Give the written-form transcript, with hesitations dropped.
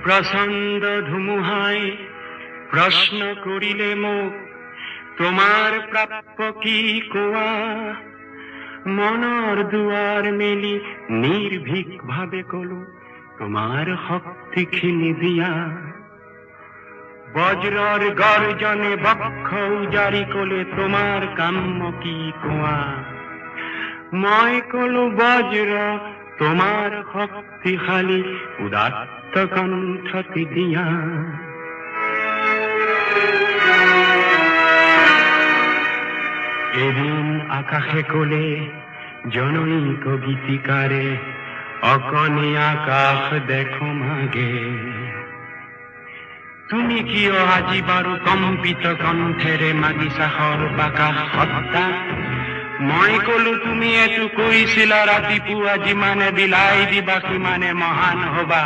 প্ৰচণ্ড ধুমুহায় প্ৰশ্ন কৰিলে মোক তোমাৰ প্ৰাপ্য কি কোয়া। মনৰ দুৱাৰ মেলি নিৰ্ভীক ভাৱে কলো তোমাৰ শক্তিখিনি দিয়া। বজ্ৰৰ গৰ্জনে বক্ষ উজাৰি কলে তোমাৰ কাম্য কি কোৱা। মই কলো বজ্ৰ তোমাৰ শক্তিশালী উদাত্ত কণ্ঠটি দিয়া। এদিন আকাশে কলে জনৈক গীতিকাৰে অকণি আকাশ দেখো মাগে। তুমি কিয় আজি বাৰু কম্পিত কণ্ঠেৰে মাগিছা সৰ্বাকাশ সত্তা। মই কলো তুমি এইটো কৈছিলা ৰাতিপুৱা যিমানে বিলাই দিবা সিমানে মহান হবা।